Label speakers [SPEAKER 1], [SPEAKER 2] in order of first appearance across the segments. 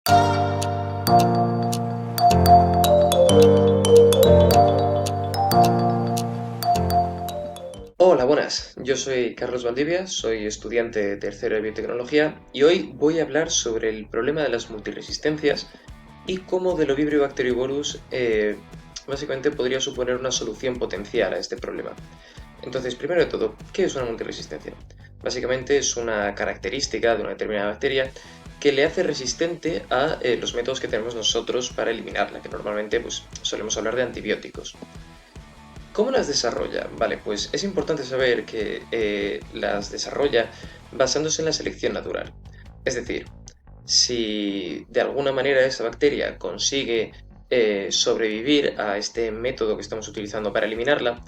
[SPEAKER 1] Hola, buenas. Yo soy Carlos Valdivia, soy estudiante de tercero de biotecnología y hoy voy a hablar sobre el problema de las multiresistencias y cómo Delovibrio bacterioborus básicamente podría suponer una solución potencial a este problema. Entonces, primero de todo, ¿qué es una multiresistencia? Básicamente es una característica de una determinada bacteria que le hace resistente a los métodos que tenemos nosotros para eliminarla, que normalmente pues, solemos hablar de antibióticos. ¿Cómo las desarrolla? Vale, pues es importante saber que las desarrolla basándose en la selección natural. Es decir, si de alguna manera esa bacteria consigue sobrevivir a este método que estamos utilizando para eliminarla,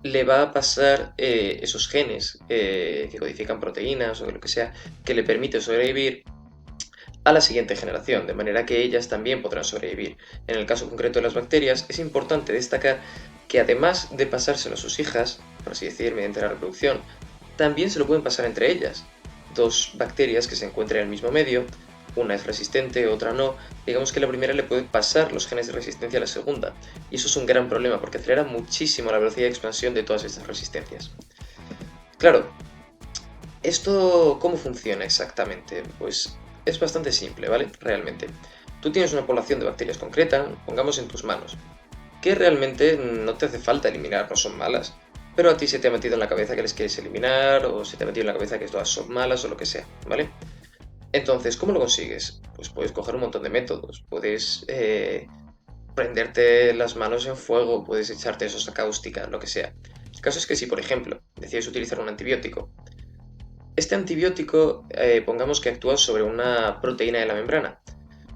[SPEAKER 1] le va a pasar esos genes que codifican proteínas o lo que sea que le permite sobrevivir a la siguiente generación, de manera que ellas también podrán sobrevivir. En el caso concreto de las bacterias, es importante destacar que además de pasárselo a sus hijas, por así decir, mediante la reproducción, también se lo pueden pasar entre ellas. Dos bacterias que se encuentran en el mismo medio, una es resistente, otra no, digamos que la primera le puede pasar los genes de resistencia a la segunda, y eso es un gran problema porque acelera muchísimo la velocidad de expansión de todas estas resistencias. Claro, ¿esto cómo funciona exactamente? Pues es bastante simple, ¿vale? Realmente. Tú tienes una población de bacterias concreta, pongamos en tus manos, que realmente no te hace falta eliminar, no son malas, pero a ti se te ha metido en la cabeza que les quieres eliminar, o se te ha metido en la cabeza que todas son malas, o lo que sea, ¿vale? Entonces, ¿cómo lo consigues? Pues puedes coger un montón de métodos, puedes prenderte las manos en fuego, puedes echarte sosa cáustica, lo que sea. El caso es que si, por ejemplo, decides utilizar un antibiótico, este antibiótico, pongamos que actúa sobre una proteína de la membrana.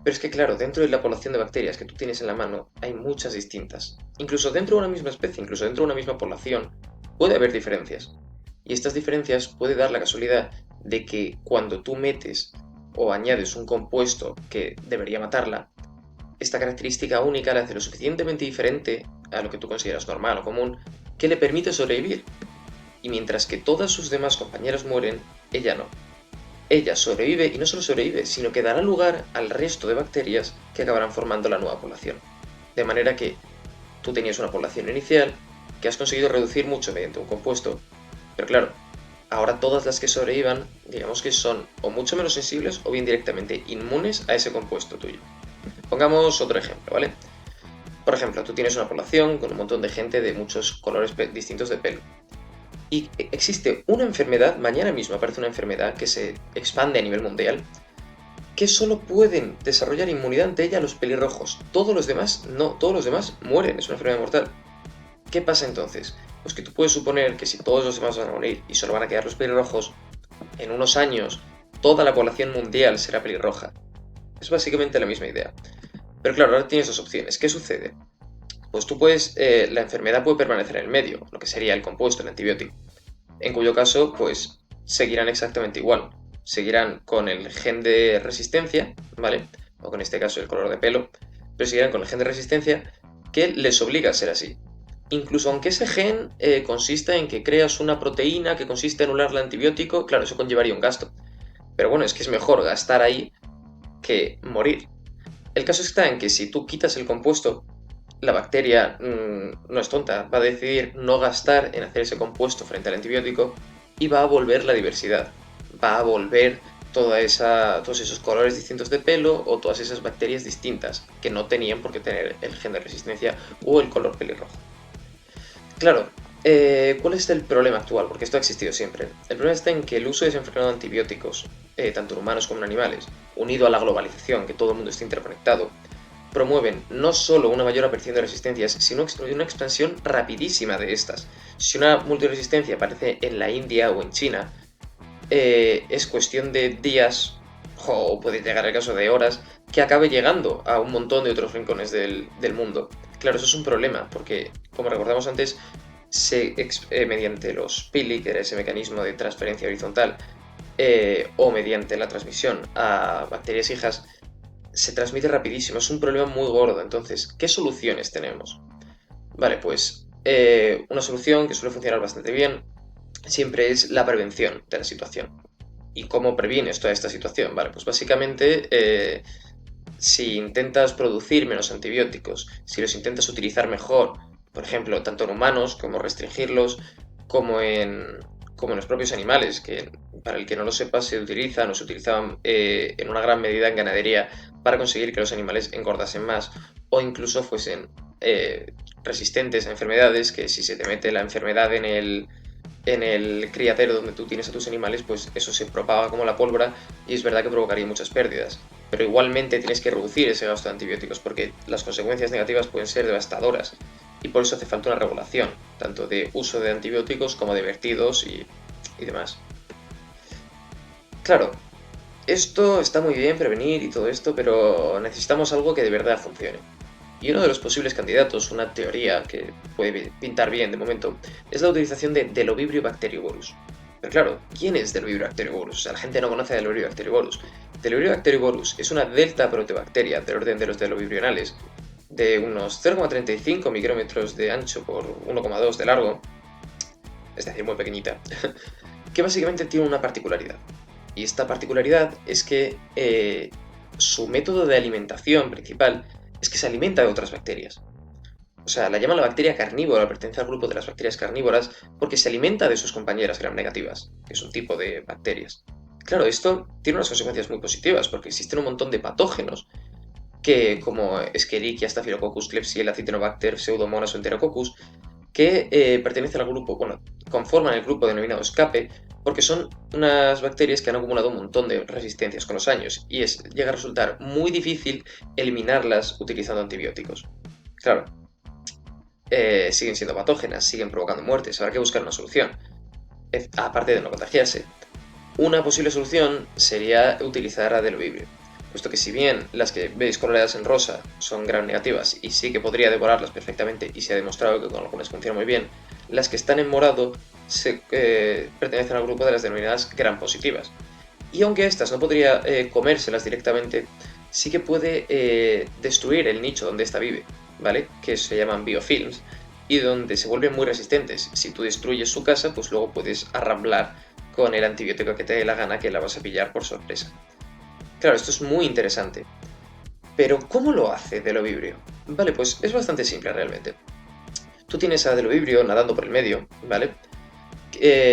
[SPEAKER 1] Pero es que, claro, dentro de la población de bacterias que tú tienes en la mano, hay muchas distintas. Incluso dentro de una misma especie, incluso dentro de una misma población, puede haber diferencias. Y estas diferencias puede dar la casualidad de que cuando tú metes o añades un compuesto que debería matarla, esta característica única la hace lo suficientemente diferente a lo que tú consideras normal o común, que le permite sobrevivir. Y mientras que todas sus demás compañeras mueren, ella no. Ella sobrevive y no solo sobrevive, sino que dará lugar al resto de bacterias que acabarán formando la nueva población. De manera que tú tenías una población inicial que has conseguido reducir mucho mediante un compuesto, pero claro, ahora todas las que sobrevivan, digamos que son o mucho menos sensibles o bien directamente inmunes a ese compuesto tuyo. Pongamos otro ejemplo, ¿vale? Por ejemplo, tú tienes una población con un montón de gente de muchos colores distintos de pelo. Y existe una enfermedad, mañana mismo aparece una enfermedad que se expande a nivel mundial, que solo pueden desarrollar inmunidad ante ella los pelirrojos. Todos los demás no, todos los demás mueren, es una enfermedad mortal. ¿Qué pasa entonces? Pues que tú puedes suponer que si todos los demás van a morir y solo van a quedar los pelirrojos, en unos años toda la población mundial será pelirroja. Es básicamente la misma idea. Pero claro, ahora tienes dos opciones. ¿Qué sucede? Pues tú puedes, la enfermedad puede permanecer en el medio, lo que sería el compuesto, el antibiótico, en cuyo caso, pues seguirán exactamente igual. Seguirán con el gen de resistencia, ¿vale? O con este caso el color de pelo, pero seguirán con el gen de resistencia que les obliga a ser así. Incluso aunque ese gen consista en que creas una proteína que consiste en anular el antibiótico, claro, eso conllevaría un gasto. Pero bueno, es que es mejor gastar ahí que morir. El caso está en que si tú quitas el compuesto, la bacteria no es tonta, va a decidir no gastar en hacer ese compuesto frente al antibiótico y va a volver la diversidad. Va a volver todos esos colores distintos de pelo o todas esas bacterias distintas que no tenían por qué tener el gen de resistencia o el color pelirrojo. Claro, ¿cuál es el problema actual? Porque esto ha existido siempre. El problema está en que el uso desenfrenado de antibióticos, tanto en humanos como en animales, unido a la globalización, que todo el mundo está interconectado, promueven no solo una mayor aparición de resistencias, sino una expansión rapidísima de estas. Si una multiresistencia aparece en la India o en China, es cuestión de días, o puede llegar el caso de horas, que acabe llegando a un montón de otros rincones del mundo. Claro, eso es un problema, porque, como recordamos antes, mediante los PILI, que era ese mecanismo de transferencia horizontal, o mediante la transmisión a bacterias hijas, se transmite rapidísimo, es un problema muy gordo. Entonces, ¿qué soluciones tenemos? Vale, pues una solución que suele funcionar bastante bien siempre es la prevención de la situación. ¿Y cómo previenes toda esta situación? Vale, pues básicamente si intentas producir menos antibióticos, si los intentas utilizar mejor, por ejemplo, tanto en humanos como restringirlos, como en, como en los propios animales, que para el que no lo sepa se utilizan o se utilizaban en una gran medida en ganadería para conseguir que los animales engordasen más o incluso fuesen resistentes a enfermedades, que si se te mete la enfermedad en el criadero donde tú tienes a tus animales, pues eso se propaga como la pólvora y es verdad que provocaría muchas pérdidas. Pero igualmente tienes que reducir ese gasto de antibióticos porque las consecuencias negativas pueden ser devastadoras y por eso hace falta una regulación, tanto de uso de antibióticos como de vertidos y demás. Claro, esto está muy bien prevenir y todo esto, pero necesitamos algo que de verdad funcione. Y uno de los posibles candidatos, una teoría que puede pintar bien de momento, es la utilización de Delovibrio bacteriovorus. Pero claro, ¿quién es Delovibrio bacteriovorus? O sea, la gente no conoce a Delovibrio bacteriovorus. Delovibrio bacteriovorus es una delta proteobacteria del orden de los delovibrionales, de unos 0,35 micrómetros de ancho por 1,2 de largo, es decir, muy pequeñita, que básicamente tiene una particularidad. Y esta particularidad es que su método de alimentación principal es que se alimenta de otras bacterias. O sea, la llaman la bacteria carnívora, pertenece al grupo de las bacterias carnívoras, porque se alimenta de sus compañeras gram negativas, que es un tipo de bacterias. Claro, esto tiene unas consecuencias muy positivas, porque existen un montón de patógenos que, como Escherichia, Staphylococcus, Klebsiella, Acinetobacter, Pseudomonas o Enterococcus, que pertenecen al grupo, bueno, conforman el grupo denominado escape, porque son unas bacterias que han acumulado un montón de resistencias con los años y llega a resultar muy difícil eliminarlas utilizando antibióticos. Claro, siguen siendo patógenas, siguen provocando muertes, habrá que buscar una solución, aparte de no contagiarse. Una posible solución sería utilizar adenovibrio, puesto que si bien las que veis coloreadas en rosa son gram negativas y sí que podría devorarlas perfectamente y se ha demostrado que con algunas funciona muy bien, las que están en morado pertenecen al grupo de las denominadas gram positivas. Y aunque estas no podría comérselas directamente, sí que puede destruir el nicho donde ésta vive, ¿vale? Que se llaman biofilms y donde se vuelven muy resistentes. Si tú destruyes su casa, pues luego puedes arramblar con el antibiótico que te dé la gana, que la vas a pillar por sorpresa. Claro, esto es muy interesante. Pero ¿cómo lo hace Delovibrio? Vale, pues es bastante simple realmente. Tú tienes a Delovibrio nadando por el medio, ¿vale?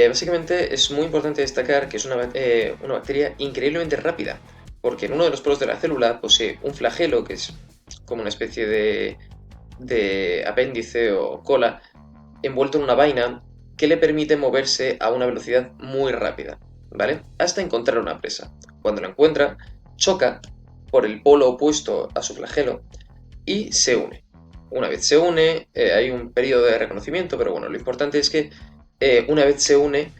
[SPEAKER 1] Básicamente es muy importante destacar que es una bacteria increíblemente rápida, porque en uno de los polos de la célula posee un flagelo, que es como una especie de apéndice o cola, envuelto en una vaina que le permite moverse a una velocidad muy rápida, ¿vale? Hasta encontrar una presa. Cuando la encuentra, choca por el polo opuesto a su flagelo y se une. Una vez se une, hay un periodo de reconocimiento, pero bueno, lo importante es que una vez se une,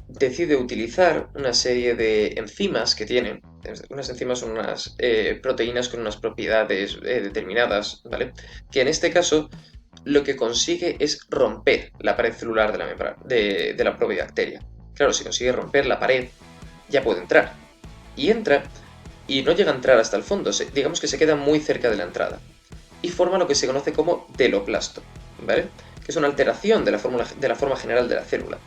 [SPEAKER 1] decide utilizar una serie de enzimas que tiene. Unas enzimas son unas proteínas con unas propiedades determinadas, ¿vale? Que en este caso lo que consigue es romper la pared celular de la membrana, de la propia bacteria. Claro, si consigue romper la pared, ya puede entrar. Y entra, y no llega a entrar hasta el fondo, digamos que se queda muy cerca de la entrada. Y forma lo que se conoce como teloplasto, ¿vale? Que es una alteración de la forma general de la célula.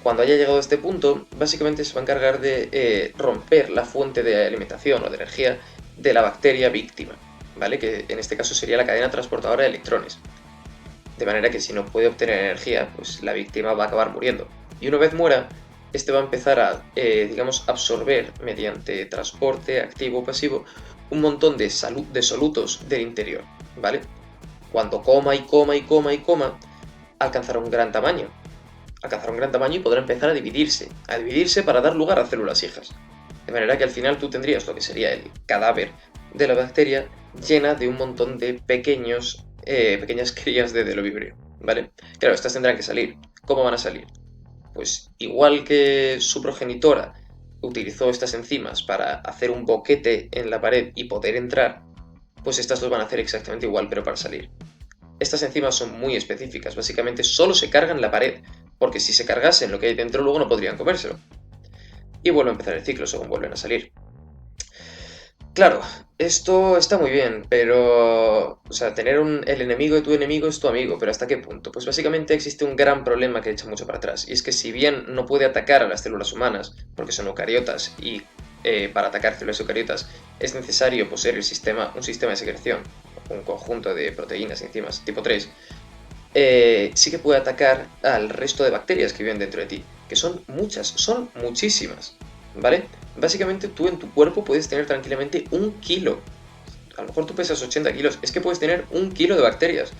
[SPEAKER 1] Cuando haya llegado a este punto, básicamente se va a encargar de romper la fuente de alimentación o de energía de la bacteria víctima, ¿vale? Que en este caso sería la cadena transportadora de electrones. De manera que si no puede obtener energía, pues la víctima va a acabar muriendo. Y una vez muera, este va a empezar a, digamos, absorber mediante transporte activo o pasivo un montón de solutos del interior, ¿vale? Cuando coma y coma y coma y coma, alcanzará un gran tamaño. Alcanzará un gran tamaño y podrá empezar a dividirse para dar lugar a células hijas. De manera que al final tú tendrías lo que sería el cadáver de la bacteria llena de un montón de pequeñas crías de Delovibrio, ¿vale? Claro, estas tendrán que salir. ¿Cómo van a salir? Pues igual que su progenitora utilizó estas enzimas para hacer un boquete en la pared y poder entrar, pues estas dos van a hacer exactamente igual, pero para salir. Estas enzimas son muy específicas, básicamente solo se cargan la pared, porque si se cargasen lo que hay dentro luego no podrían comérselo. Y vuelve a empezar el ciclo según vuelven a salir. Claro, esto está muy bien, pero... O sea, tener el enemigo de tu enemigo es tu amigo, pero ¿hasta qué punto? Pues básicamente existe un gran problema que echa mucho para atrás, y es que si bien no puede atacar a las células humanas, porque son eucariotas y para atacar células eucariotas es necesario poseer un sistema de secreción, un conjunto de proteínas y enzimas tipo 3, sí que puede atacar al resto de bacterias que viven dentro de ti, que son muchas, son muchísimas, ¿vale? Básicamente tú en tu cuerpo puedes tener tranquilamente 1 kilo. A lo mejor tú pesas 80 kilos, es que puedes tener 1 kilo de bacterias.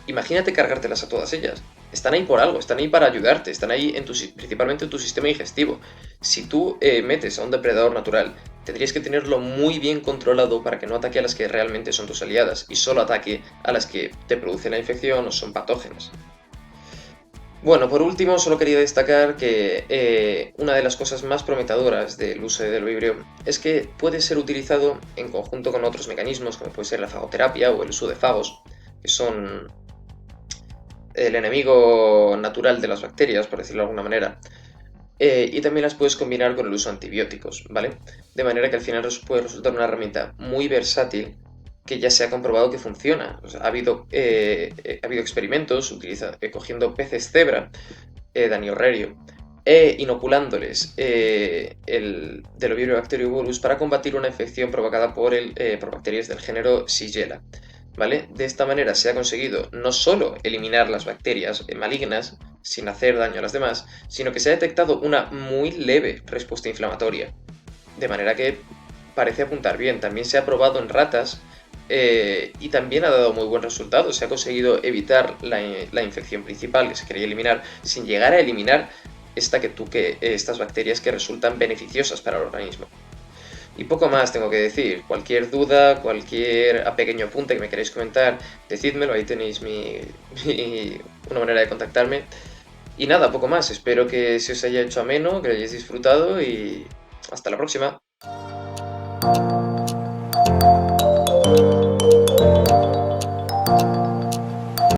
[SPEAKER 1] Imagínate cargártelas a todas ellas. Están ahí por algo, están ahí para ayudarte, están ahí principalmente en tu sistema digestivo. Si tú metes a un depredador natural, tendrías que tenerlo muy bien controlado para que no ataque a las que realmente son tus aliadas y solo ataque a las que te producen la infección o son patógenas. Bueno, por último, solo quería destacar que una de las cosas más prometedoras del uso del vibrio es que puede ser utilizado en conjunto con otros mecanismos, como puede ser la fagoterapia o el uso de fagos, que son el enemigo natural de las bacterias, por decirlo de alguna manera, y también las puedes combinar con el uso de antibióticos, ¿vale? De manera que al final puede resultar una herramienta muy versátil que ya se ha comprobado que funciona. O sea, ha habido experimentos cogiendo peces cebra, Daniorrerio, e inoculándoles el Delovibrio bolus para combatir una infección provocada por bacterias del género Shigella. ¿Vale? De esta manera se ha conseguido no solo eliminar las bacterias malignas sin hacer daño a las demás, sino que se ha detectado una muy leve respuesta inflamatoria. De manera que parece apuntar bien. También se ha probado en ratas y también ha dado muy buen resultado. Se ha conseguido evitar la infección principal que se quería eliminar sin llegar a eliminar estas bacterias que resultan beneficiosas para el organismo. Y poco más tengo que decir. Cualquier duda, cualquier pequeño apunte que me queráis comentar, decídmelo, ahí tenéis una manera de contactarme. Y nada, poco más. Espero que se os haya hecho ameno, que lo hayáis disfrutado y hasta la próxima.